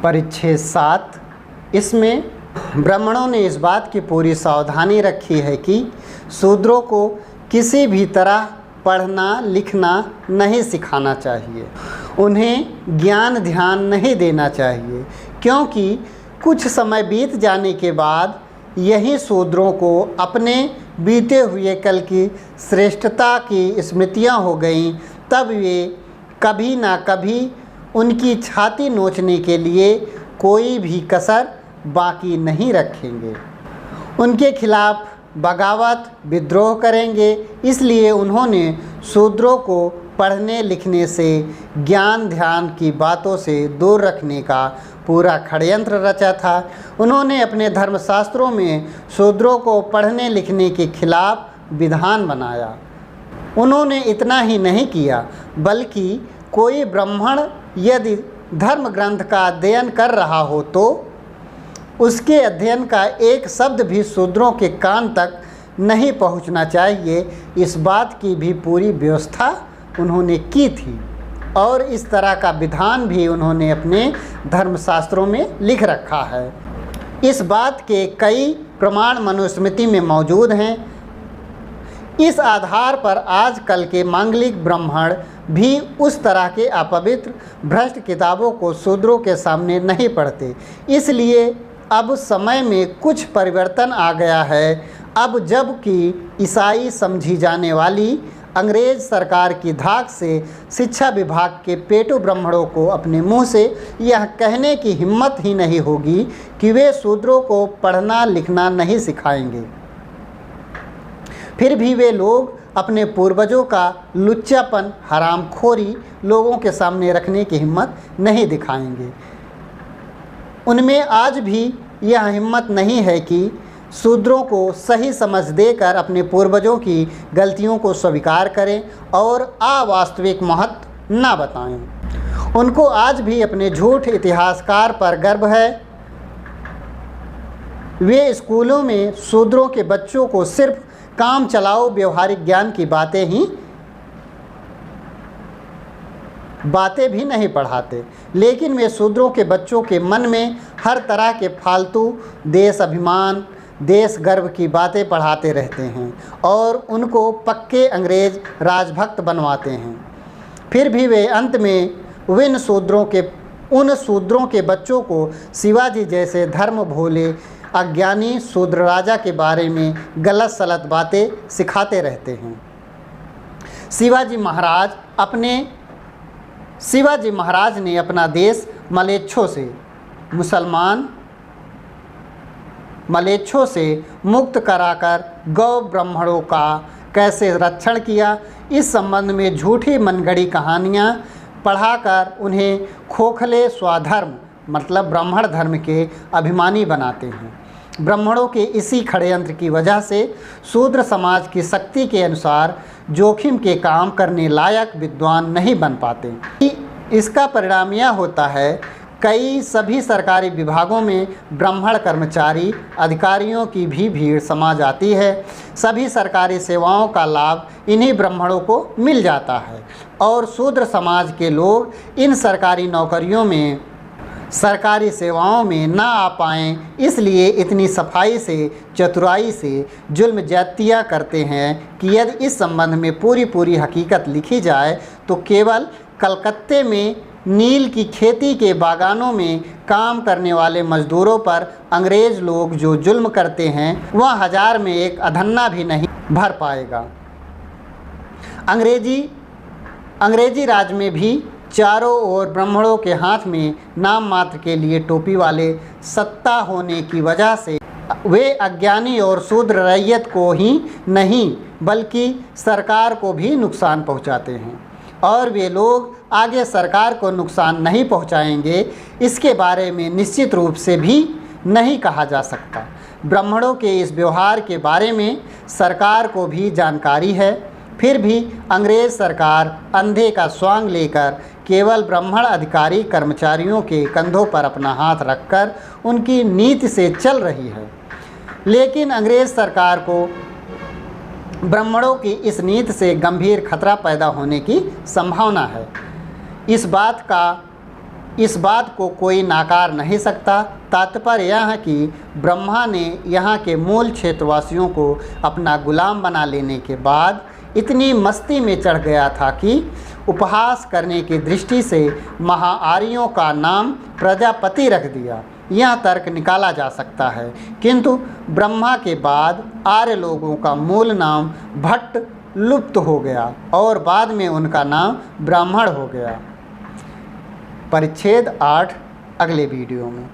परिच्छेद 7। इसमें ब्राह्मणों ने इस बात की पूरी सावधानी रखी है कि शूद्रों को किसी भी तरह पढ़ना लिखना नहीं सिखाना चाहिए, उन्हें ज्ञान ध्यान नहीं देना चाहिए, क्योंकि कुछ समय बीत जाने के बाद यही शूद्रों को अपने बीते हुए कल की श्रेष्ठता की स्मृतियाँ हो गईं। तब वे कभी ना कभी उनकी छाती नोचने के लिए कोई भी कसर बाकी नहीं रखेंगे, उनके खिलाफ बगावत विद्रोह करेंगे। इसलिए उन्होंने शूद्रों को पढ़ने लिखने से ज्ञान ध्यान की बातों से दूर रखने का पूरा षड्यंत्र रचा था। उन्होंने अपने धर्मशास्त्रों में शूद्रों को पढ़ने लिखने के खिलाफ विधान बनाया। उन्होंने इतना ही नहीं किया, बल्कि कोई ब्राह्मण यदि धर्म ग्रंथ का अध्ययन कर रहा हो तो उसके अध्ययन का एक शब्द भी शूद्रों के कान तक नहीं पहुंचना चाहिए। इस बात की भी पूरी व्यवस्था उन्होंने की थी और इस तरह का विधान भी उन्होंने अपने धर्मशास्त्रों में लिख रखा है। इस बात के कई प्रमाण मनुस्मृति में मौजूद हैं। इस आधार पर आजकल के मांगलिक ब्राह्मण भी उस तरह के अपवित्र भ्रष्ट किताबों को शूद्रों के सामने नहीं पढ़ते। इसलिए अब समय में कुछ परिवर्तन आ गया है। अब जबकि ईसाई समझी जाने वाली अंग्रेज सरकार की धाक से शिक्षा विभाग के पेटू ब्राह्मणों को अपने मुंह से यह कहने की हिम्मत ही नहीं होगी कि वे शूद्रों को पढ़ना लिखना नहीं सिखाएंगे, फिर भी वे लोग अपने पूर्वजों का लुच्चापन हरामखोरी लोगों के सामने रखने की हिम्मत नहीं दिखाएंगे। उनमें आज भी यह हिम्मत नहीं है कि शूद्रों को सही समझ देकर अपने पूर्वजों की गलतियों को स्वीकार करें और अवास्तविक महत्व न बताएं। उनको आज भी अपने झूठ इतिहासकार पर गर्व है। वे स्कूलों में शूद्रों के बच्चों को सिर्फ काम चलाओ व्यवहारिक ज्ञान की बातें भी नहीं पढ़ाते, लेकिन वे शूद्रों के बच्चों के मन में हर तरह के फालतू देश अभिमान देश गर्व की बातें पढ़ाते रहते हैं और उनको पक्के अंग्रेज राजभक्त बनवाते हैं। फिर भी वे अंत में उन शूद्रों के बच्चों को शिवाजी जैसे धर्म भोले अज्ञानी शूद्र राजा के बारे में गलत सलत बातें सिखाते रहते हैं। शिवाजी महाराज ने अपना देश मलेच्छों से मुक्त कराकर गौ ब्राह्मणों का कैसे रक्षण किया, इस संबंध में झूठी मनगढ़ी कहानियाँ पढ़ाकर उन्हें खोखले स्वधर्म मतलब ब्राह्मण धर्म के अभिमानी बनाते हैं। ब्राह्मणों के इसी षड्यंत्र की वजह से शूद्र समाज की शक्ति के अनुसार जोखिम के काम करने लायक विद्वान नहीं बन पाते। इसका परिणाम यह होता है सभी सरकारी विभागों में ब्राह्मण कर्मचारी अधिकारियों की भी भीड़ समा जाती है। सभी सरकारी सेवाओं का लाभ इन्हीं ब्राह्मणों को मिल जाता है और शूद्र समाज के लोग इन सरकारी सेवाओं में ना आ पाएँ, इसलिए इतनी सफाई से चतुराई से जुल्म ज्यादतियाँ करते हैं कि यदि इस संबंध में पूरी हकीकत लिखी जाए तो केवल कलकत्ते में नील की खेती के बागानों में काम करने वाले मजदूरों पर अंग्रेज लोग जो जुल्म करते हैं वह 1000 में एक अधन्ना भी नहीं भर पाएगा। अंग्रेजी राज में भी चारों ओर ब्राह्मणों के हाथ में नाम मात्र के लिए टोपी वाले सत्ता होने की वजह से वे अज्ञानी और शूद्र रैयत को ही नहीं बल्कि सरकार को भी नुकसान पहुंचाते हैं और वे लोग आगे सरकार को नुकसान नहीं पहुंचाएंगे, इसके बारे में निश्चित रूप से भी नहीं कहा जा सकता। ब्राह्मणों के इस व्यवहार के बारे में सरकार को भी जानकारी है, फिर भी अंग्रेज सरकार अंधे का स्वांग लेकर केवल ब्राह्मण अधिकारी कर्मचारियों के कंधों पर अपना हाथ रखकर उनकी नीति से चल रही है। लेकिन अंग्रेज सरकार को ब्राह्मणों की इस नीति से गंभीर खतरा पैदा होने की संभावना है। इस बात का इस बात को कोई नाकार नहीं सकता। तात्पर्य यह है कि ब्रह्मा ने यहाँ के मूल क्षेत्रवासियों को अपना गुलाम बना लेने के बाद इतनी मस्ती में चढ़ गया था कि उपहास करने की दृष्टि से महाआर्यों का नाम प्रजापति रख दिया। यह तर्क निकाला जा सकता है, किंतु ब्रह्मा के बाद आर्य लोगों का मूल नाम भट्ट लुप्त हो गया और बाद में उनका नाम ब्राह्मण हो गया। परिच्छेद 8 अगले वीडियो में।